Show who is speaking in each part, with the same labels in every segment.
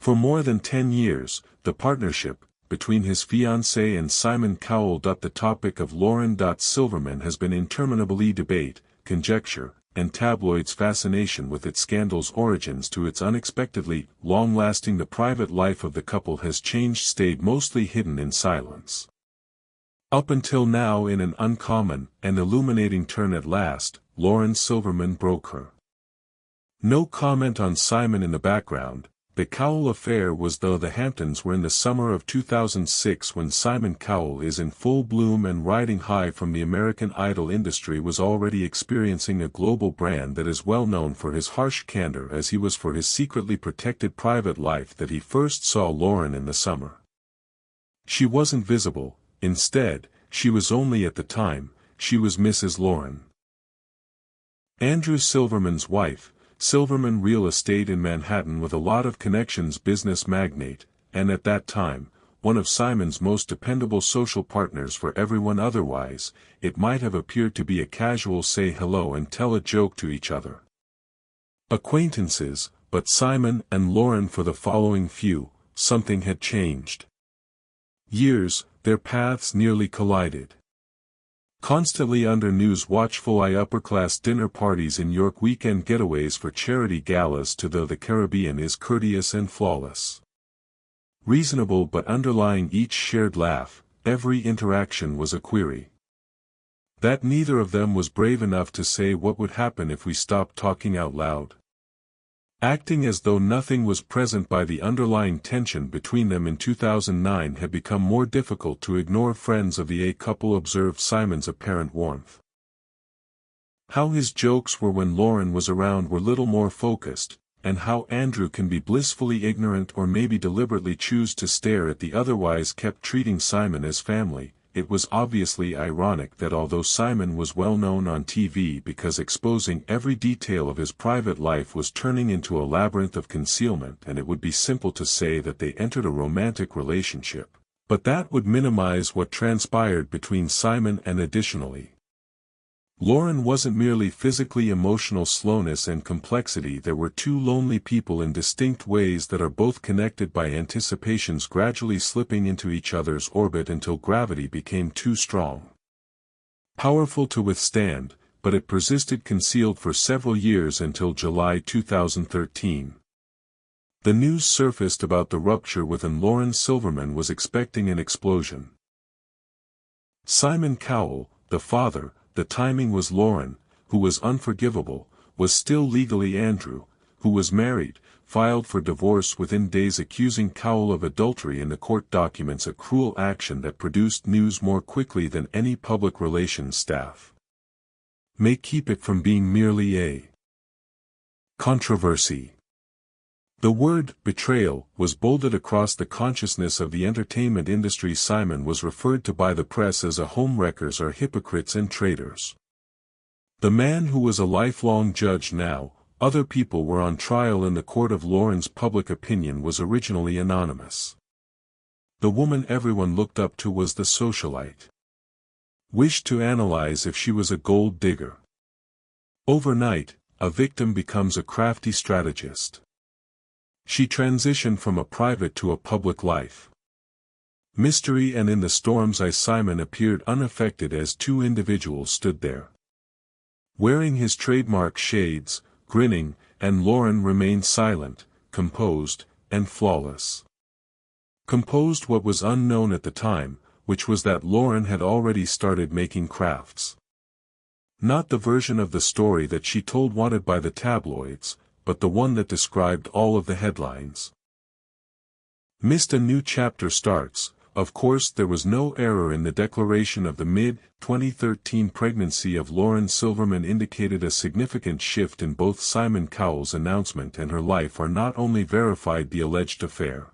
Speaker 1: For more than 10 years, the partnership between his fiancée and Simon Cowell. The topic of Lauren Silverman has been interminably debate, conjecture, and tabloids' fascination with its scandal's origins to its unexpectedly long-lasting. The private life of the couple has stayed mostly hidden in silence. Up until now, in an uncommon and illuminating turn at last, Lauren Silverman broke her no comment on Simon in the background. The Cowell affair was though the Hamptons were in the summer of 2006 when Simon Cowell is in full bloom and riding high from the American Idol industry, was already experiencing a global brand that is well known for his harsh candor as he was for his secretly protected private life. That he first saw Lauren in the summer. She wasn't visible, instead, she was only at the time, she was Mrs. Lauren. Andrew Silverman's wife, Silverman Real Estate in Manhattan with a lot of connections business magnate, and at that time, one of Simon's most dependable social partners. For everyone otherwise, it might have appeared to be a casual say hello and tell a joke to each other. Acquaintances, but Simon and Lauren, for the following something had changed. Years, their paths nearly collided. Constantly under news watchful eye, upper-class dinner parties in York, weekend getaways for charity galas to the Caribbean, is courteous and flawless. Reasonable, but underlying each shared laugh, every interaction was a query. That neither of them was brave enough to say what would happen if we stopped talking out loud. Acting as though nothing was present by the underlying tension between them in 2009 had become more difficult to ignore. Friends of the A couple observed Simon's apparent warmth. How his jokes were when Lauren was around were little more focused, and how Andrew can be blissfully ignorant or maybe deliberately choose to stare at the otherwise kept treating Simon as family. It was obviously ironic that although Simon was well known on TV because exposing every detail of his private life was turning into a labyrinth of concealment, and it would be simple to say that they entered a romantic relationship, but that would minimize what transpired between Simon. And additionally, Lauren wasn't merely physically emotional slowness and complexity. There were two lonely people in distinct ways that are both connected by anticipations gradually slipping into each other's orbit until gravity became too strong. Powerful to withstand, but it persisted concealed for several years until July 2013. The news surfaced about the rupture within. Lauren Silverman was expecting an explosion. Simon Cowell, the father, the timing was Lauren, who was unforgivable, was still legally Andrew, who was married, filed for divorce within days, accusing Cowell of adultery in the court documents, a cruel action that produced news more quickly than any public relations staff may keep it from being merely a controversy. The word betrayal was bolded across the consciousness of the entertainment industry. Simon was referred to by the press as a homewreckers are hypocrites and traitors. The man who was a lifelong judge now, other people were on trial in the court of Lauren's public opinion, was originally anonymous. The woman everyone looked up to was the socialite. Wished to analyze if she was a gold digger. Overnight, a victim becomes a crafty strategist. She transitioned from a private to a public life. Mystery and in the storm's eye, Simon appeared unaffected as two individuals stood there, wearing his trademark shades, grinning, and Lauren remained silent, composed, and flawless. Composed, what was unknown at the time, which was that Lauren had already started making crafts. Not the version of the story that she told wanted by the tabloids, but the one that described all of the headlines. Missed a new chapter starts. Of course, there was no error in the declaration of the mid-2013 pregnancy of Lauren Silverman indicated a significant shift in both Simon Cowell's announcement and her life are not only verified the alleged affair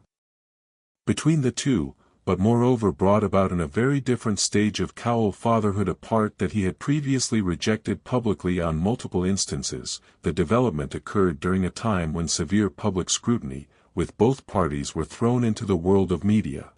Speaker 1: between the two, but moreover brought about in a very different stage of Cowell fatherhood, a part that he had previously rejected publicly on multiple instances. The development occurred during a time when severe public scrutiny, with both parties, were thrown into the world of media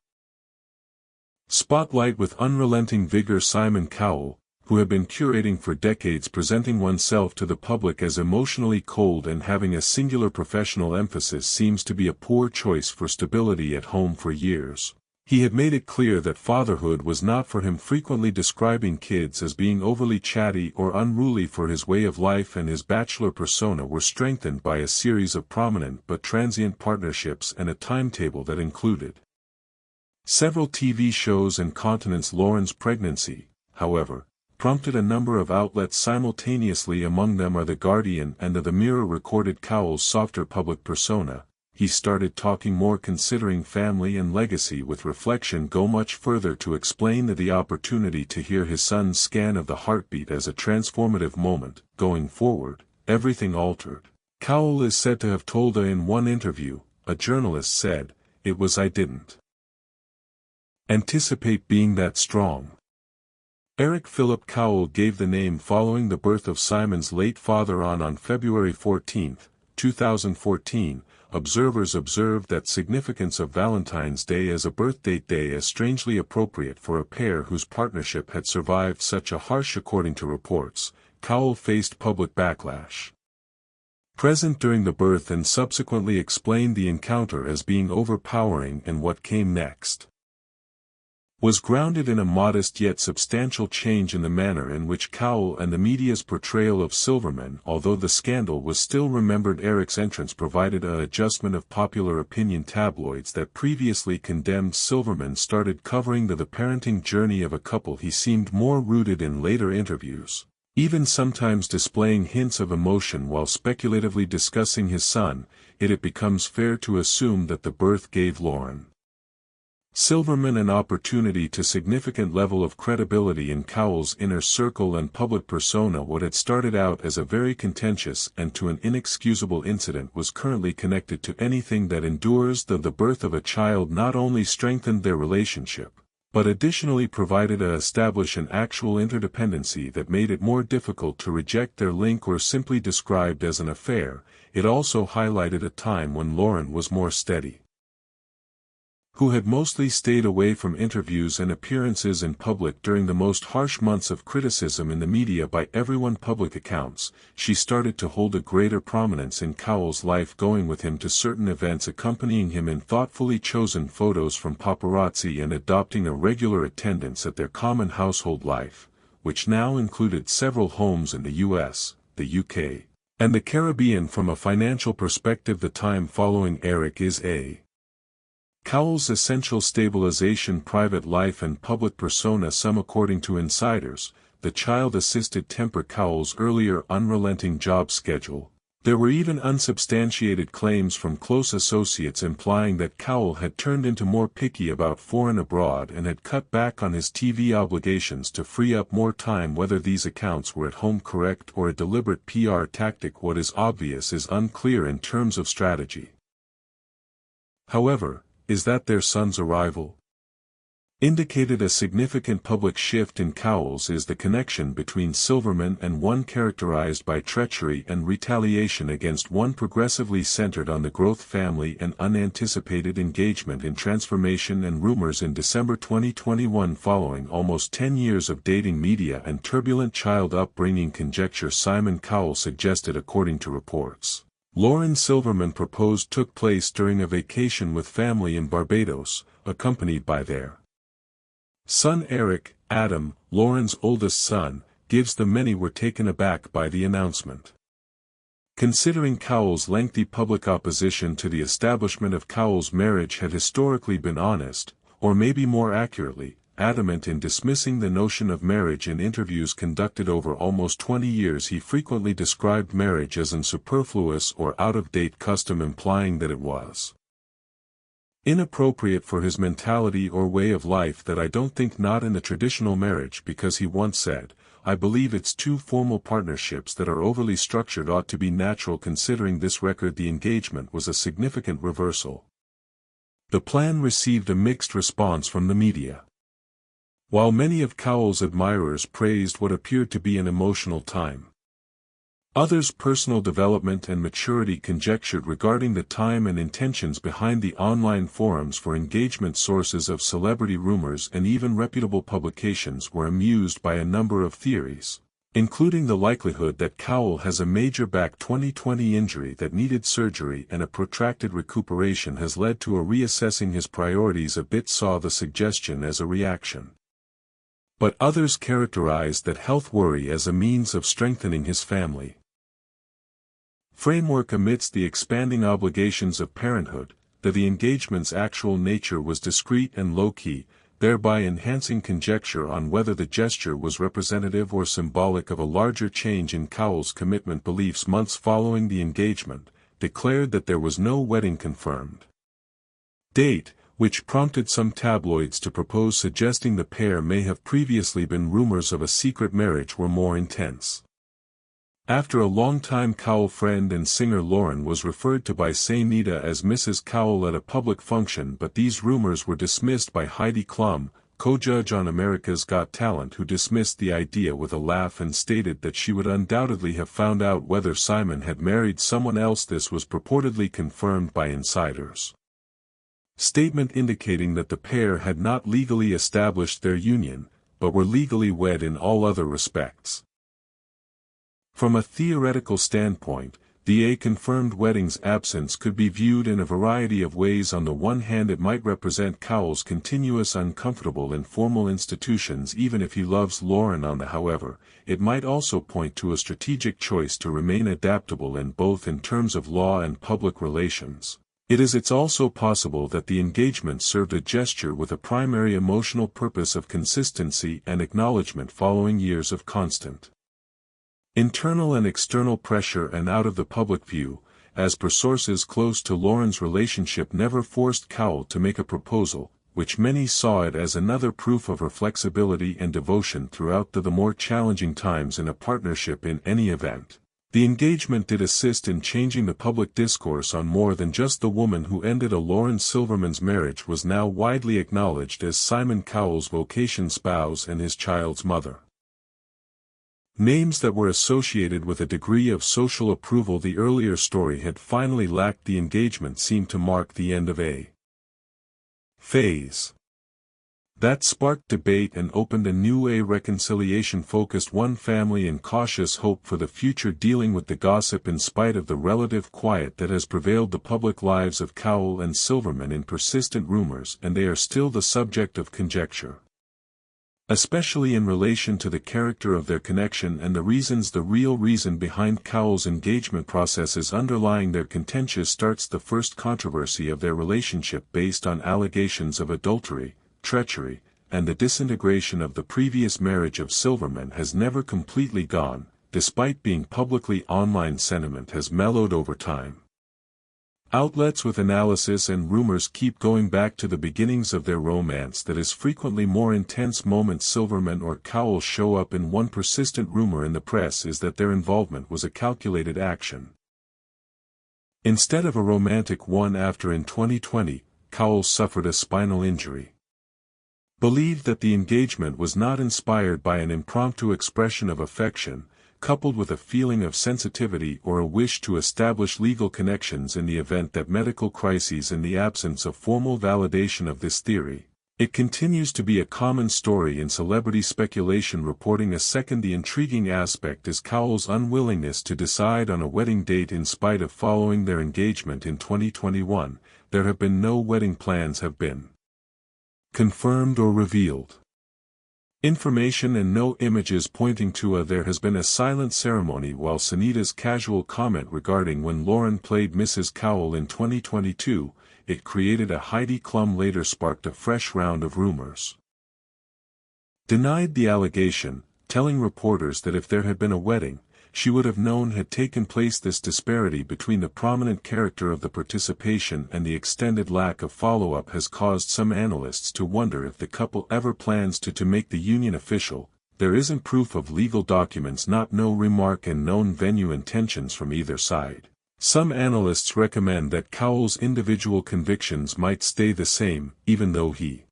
Speaker 1: spotlight with unrelenting vigor. Simon Cowell, who have been curating for decades presenting oneself to the public as emotionally cold and having a singular professional emphasis seems to be a poor choice for stability at home for years. He had made it clear that fatherhood was not for him, frequently describing kids as being overly chatty or unruly for his way of life, and his bachelor persona were strengthened by a series of prominent but transient partnerships and a timetable that included several TV shows and continents. Lauren's pregnancy, however, prompted a number of outlets simultaneously. Among them are The Guardian and The Mirror recorded Cowell's softer public persona. He started talking more, considering family and legacy, with reflection go much further to explain that the opportunity to hear his son's scan of the heartbeat as a transformative moment. Going forward, everything altered. Cowell is said to have told in one interview, a journalist said, "It was I didn't anticipate being that strong." Eric Philip Cowell gave the name following the birth of Simon's late father on February 14, 2014. Observers observed that significance of Valentine's Day as a birthday day as strangely appropriate for a pair whose partnership had survived such a harsh. According to reports, Cowell faced public backlash present during the birth and subsequently explained the encounter as being overpowering, and what came next was grounded in a modest yet substantial change in the manner in which Cowell and the media's portrayal of Silverman. Although the scandal was still remembered, Eric's entrance provided an adjustment of popular opinion. Tabloids that previously condemned Silverman started covering the parenting journey of a couple. He seemed more rooted in later interviews, even sometimes displaying hints of emotion while speculatively discussing his son. It becomes fair to assume that the birth gave Lauren Silverman an opportunity to significant level of credibility in Cowell's inner circle and public persona. What had started out as a very contentious and to an inexcusable incident was currently connected to anything that endures. The birth of a child not only strengthened their relationship, but additionally provided establish an actual interdependency that made it more difficult to reject their link or simply described as an affair. It also highlighted a time when Lauren was more steady, who had mostly stayed away from interviews and appearances in public during the most harsh months of criticism in the media by everyone. Public accounts, she started to hold a greater prominence in Cowell's life, going with him to certain events, accompanying him in thoughtfully chosen photos from paparazzi, and adopting a regular attendance at their common household life, which now included several homes in the US, the UK, and the Caribbean. From a financial perspective, the time following Eric is a Cowell's essential stabilization, private life and public persona. Some, according to insiders, the child assisted temper Cowell's earlier unrelenting job schedule. There were even unsubstantiated claims from close associates implying that Cowell had turned into more picky about foreign abroad and had cut back on his TV obligations to free up more time. Whether these accounts were at home correct or a deliberate PR tactic, what is obvious is unclear in terms of strategy. However, is that their son's arrival indicated a significant public shift in Cowell's is the connection between Silverman and one characterized by treachery and retaliation against one progressively centered on the growth, family and unanticipated engagement in transformation and rumors. In December 2021, following almost 10 years of dating, media and turbulent child upbringing conjecture, Simon Cowell suggested, according to reports, Lauren Silverman proposed took place during a vacation with family in Barbados, accompanied by their son Eric. Adam, Lauren's oldest son, gives the many were taken aback by the announcement. Considering Cowell's lengthy public opposition to the establishment of Cowell's marriage had historically been honest, or maybe more accurately, adamant in dismissing the notion of marriage. In interviews conducted over almost 20 years, he frequently described marriage as an superfluous or out-of-date custom, implying that it was inappropriate for his mentality or way of life. That I don't think not in the traditional marriage, because he once said, "I believe it's two formal partnerships that are overly structured ought to be natural." Considering this record, the engagement was a significant reversal. The plan received a mixed response from the media. While many of Cowell's admirers praised what appeared to be an emotional time, Others' personal development and maturity conjectured regarding the time and intentions behind the online forums for engagement. Sources of celebrity rumors and even reputable publications were amused by a number of theories, including the likelihood that Cowell has a major back 2020 injury that needed surgery and a protracted recuperation has led to a reassessing his priorities a bit. Saw the suggestion as a reaction. But others characterized that health worry as a means of strengthening his family framework amidst the expanding obligations of parenthood, that the engagement's actual nature was discreet and low-key, thereby enhancing conjecture on whether the gesture was representative or symbolic of a larger change in Cowell's commitment beliefs. Months following the engagement, declared that there was no wedding confirmed date, which prompted some tabloids to propose suggesting the pair may have previously been rumors of a secret marriage were more intense. After a longtime Cowell friend and singer Lauren was referred to by Saynita as Mrs. Cowell at a public function, but these rumors were dismissed by Heidi Klum, co-judge on America's Got Talent, who dismissed the idea with a laugh and stated that she would undoubtedly have found out whether Simon had married someone else. This was purportedly confirmed by insiders' statement indicating that the pair had not legally established their union, but were legally wed in all other respects. From a theoretical standpoint, the confirmed wedding's absence could be viewed in a variety of ways. On the one hand, it might represent Cowell's continuous uncomfortable in formal institutions even if he loves Lauren. However, it might also point to a strategic choice to remain adaptable in both in terms of law and public relations. It's also possible that the engagement served a gesture with a primary emotional purpose of consistency and acknowledgement following years of constant internal and external pressure and out of the public view. As per sources close to Lauren's relationship never forced Cowell to make a proposal, which many saw it as another proof of her flexibility and devotion throughout the more challenging times in a partnership. In any event, the engagement did assist in changing the public discourse on more than just the woman who ended a Lauren Silverman's marriage was now widely acknowledged as Simon Cowell's vocation spouse and his child's mother. Names that were associated with a degree of social approval the earlier story had finally lacked. The engagement seemed to mark the end of a phase that sparked debate and opened a new reconciliation-focused one family and cautious hope for the future, dealing with the gossip in spite of the relative quiet that has prevailed. The public lives of Cowell and Silverman in persistent rumors, and they are still the subject of conjecture, especially in relation to the character of their connection and the real reason behind Cowell's engagement processes underlying their contentious starts. The first controversy of their relationship based on allegations of adultery, treachery, and the disintegration of the previous marriage of Silverman has never completely gone, despite being publicly online. Sentiment has mellowed over time. Outlets with analysis and rumors keep going back to the beginnings of their romance that is frequently more intense. Moments Silverman or Cowell show up in one persistent rumor in the press is that their involvement was a calculated action instead of a romantic one. After in 2020, Cowell suffered a spinal injury. Believed that the engagement was not inspired by an impromptu expression of affection, coupled with a feeling of sensitivity or a wish to establish legal connections in the event that medical crises. In the absence of formal validation of this theory, it continues to be a common story in celebrity speculation reporting. The intriguing aspect is Cowell's unwillingness to decide on a wedding date. In spite of following their engagement in 2021, there have been no wedding plans have been confirmed or revealed information and no images pointing to there has been a silent ceremony. While Sunita's casual comment regarding when Lauren played Mrs. Cowell in 2022, it created a Heidi Klum later sparked a fresh round of rumors. Denied the allegation, telling reporters that if there had been a wedding, she would have known had taken place. This disparity between the prominent character of the participation and the extended lack of follow-up has caused some analysts to wonder if the couple ever plans to make the union official. There isn't proof of legal documents, no remark and known venue intentions from either side. Some analysts recommend that Cowell's individual convictions might stay the same, even though he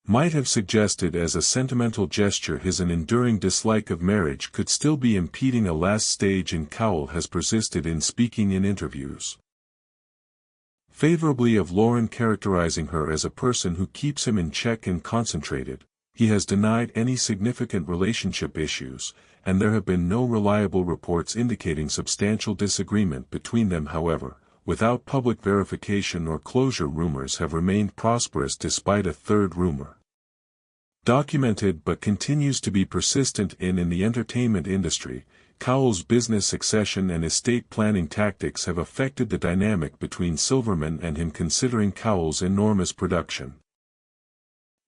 Speaker 1: might have suggested as a sentimental gesture his an enduring dislike of marriage could still be impeding a last stage, and Cowell has persisted in speaking in interviews favorably of Lauren, characterizing her as a person who keeps him in check and concentrated. He has denied any significant relationship issues, and there have been no reliable reports indicating substantial disagreement between them. However, without public verification or closure, rumors have remained prosperous despite a third rumor documented but continues to be persistent in the entertainment industry. Cowell's business succession and estate planning tactics have affected the dynamic between Silverman and him, considering Cowell's enormous production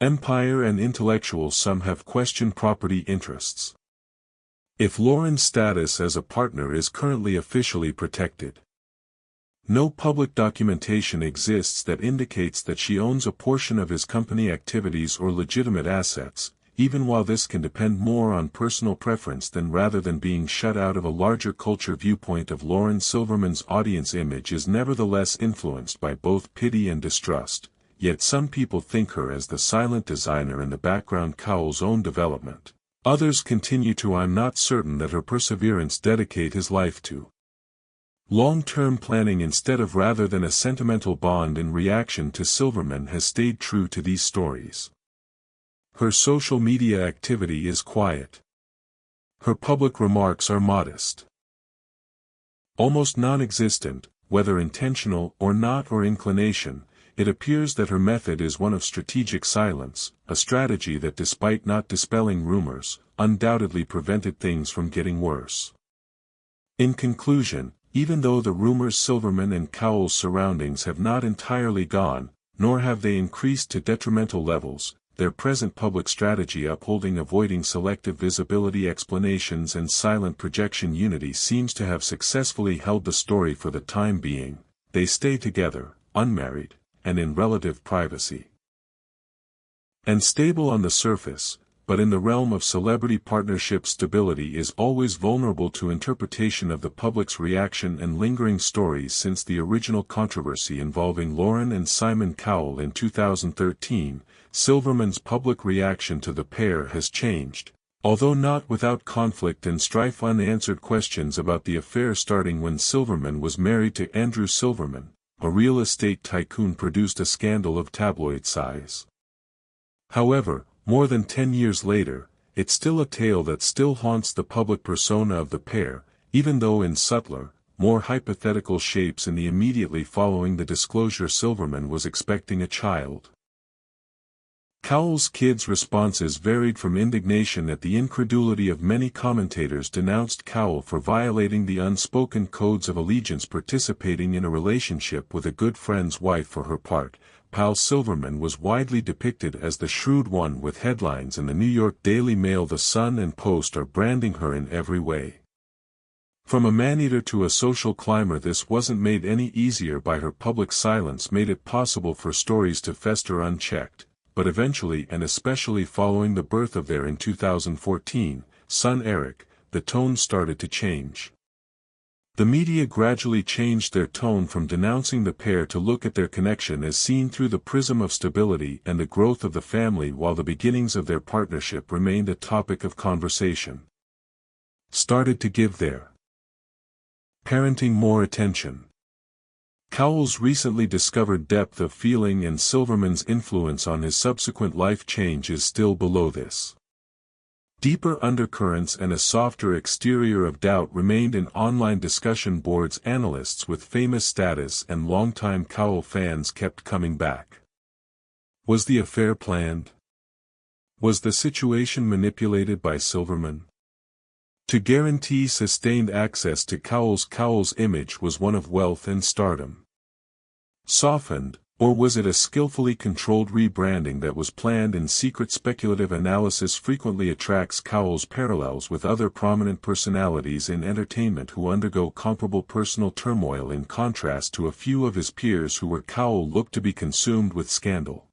Speaker 1: empire and intellectual. Some have questioned property interests. If Lauren's status as a partner is currently officially protected, no public documentation exists that indicates that she owns a portion of his company activities or legitimate assets, even while this can depend more on personal preference than rather than being shut out of a larger culture viewpoint of Lauren. Silverman's audience image is nevertheless influenced by both pity and distrust, yet some people think her as the silent designer in the background Cowell's own development. Others continue to I'm not certain that her perseverance dedicate his life to long-term planning instead of rather than a sentimental bond. In reaction to Silverman has stayed true to these stories. Her social media activity is quiet. Her public remarks are modest, almost non-existent, whether intentional or not or inclination. It appears that her method is one of strategic silence, a strategy that, despite not dispelling rumors, undoubtedly prevented things from getting worse. In conclusion, even though the rumors Silverman and Cowell's surroundings have not entirely gone, nor have they increased to detrimental levels, their present public strategy avoiding selective visibility explanations and silent projection unity seems to have successfully held the story for the time being. They stay together, unmarried, and in relative privacy, and stable on the surface, but in the realm of celebrity partnership stability is always vulnerable to interpretation of the public's reaction and lingering stories. Since the original controversy involving Lauren and Simon Cowell in 2013, Silverman's public reaction to the pair has changed, although not without conflict and strife. Unanswered questions about the affair starting when Silverman was married to Andrew Silverman, a real estate tycoon, produced a scandal of tabloid size. However, more than 10 years later, it's still a tale that still haunts the public persona of the pair, even though in subtler, more hypothetical shapes. In the immediately following the disclosure, Silverman was expecting a child. Cowell's kids' responses varied from indignation at the incredulity of many commentators denounced Cowell for violating the unspoken codes of allegiance, participating in a relationship with a good friend's wife. For her part, Pal Silverman was widely depicted as the shrewd one, with headlines in the New York Daily Mail, The Sun, and Post are branding her in every way. From a man-eater to a social climber, this wasn't made any easier by her public silence. Made it possible for stories to fester unchecked. But eventually, and especially following the birth of their in 2014 son Eric, the tone started to change. The media gradually changed their tone from denouncing the pair to look at their connection as seen through the prism of stability and the growth of the family. While the beginnings of their partnership remained a topic of conversation, started to give their parenting more attention. Cowell's recently discovered depth of feeling and Silverman's influence on his subsequent life change is still below this. Deeper undercurrents and a softer exterior of doubt remained in online discussion boards. Analysts with famous status and longtime Cowell fans kept coming back. Was the affair planned? Was the situation manipulated by Silverman to guarantee sustained access to Cowell's image was one of wealth and stardom softened, or was it a skillfully controlled rebranding that was planned in secret? Speculative analysis frequently attracts Cowell's parallels with other prominent personalities in entertainment who undergo comparable personal turmoil, in contrast to a few of his peers who were Cowell looked to be consumed with scandal.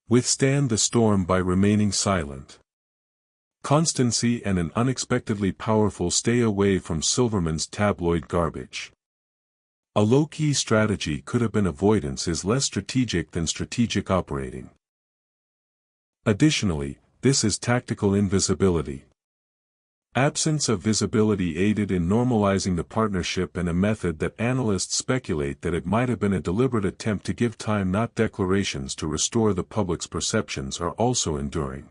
Speaker 1: Withstand the storm by remaining silent. Constancy and an unexpectedly powerful stay away from Silverman's tabloid garbage. A low-key strategy could have been avoidance is less strategic than strategic operating. Additionally, this is tactical invisibility. Absence of visibility aided in normalizing the partnership, and a method that analysts speculate that it might have been a deliberate attempt to give time, not declarations, to restore the public's perceptions, are also enduring.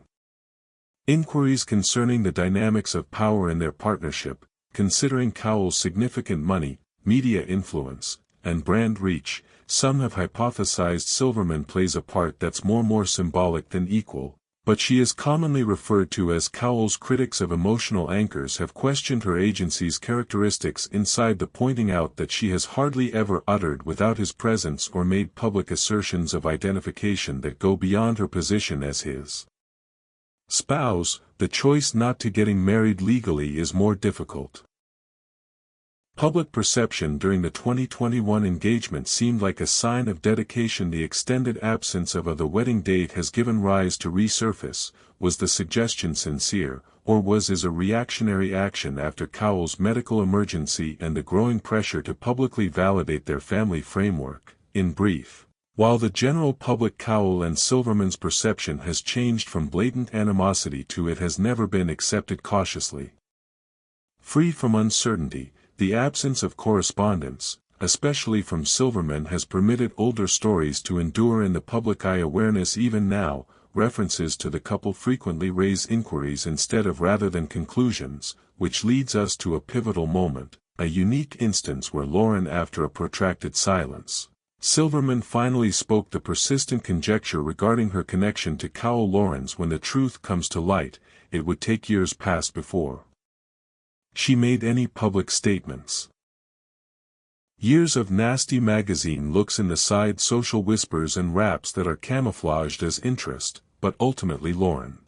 Speaker 1: Inquiries concerning the dynamics of power in their partnership, considering Cowell's significant money, media influence, and brand reach, some have hypothesized Silverman plays a part that's more symbolic than equal, but she is commonly referred to as Cowell's. Critics of emotional anchors have questioned her agency's characteristics inside the, pointing out that she has hardly ever uttered without his presence or made public assertions of identification that go beyond her position as his spouse. The choice not to getting married legally is more difficult. Public perception during the 2021 engagement seemed like a sign of dedication. The extended absence of the wedding date has given rise to resurface. Was the suggestion sincere, or was it a reactionary action after Cowell's medical emergency and the growing pressure to publicly validate their family framework? In brief, while the general public, Cowell and Silverman's perception has changed from blatant animosity to it has never been accepted cautiously. Free from uncertainty, the absence of correspondence, especially from Silverman, has permitted older stories to endure in the public eye. Awareness even now, references to the couple frequently raise inquiries rather than conclusions, which leads us to a pivotal moment, a unique instance where Lauren, after a protracted silence, Silverman finally spoke. The persistent conjecture regarding her connection to Cowell. Lauren's, when the truth comes to light, it would take years past before she made any public statements. Years of nasty magazine looks in the side, social whispers and raps that are camouflaged as interest, but ultimately Lauren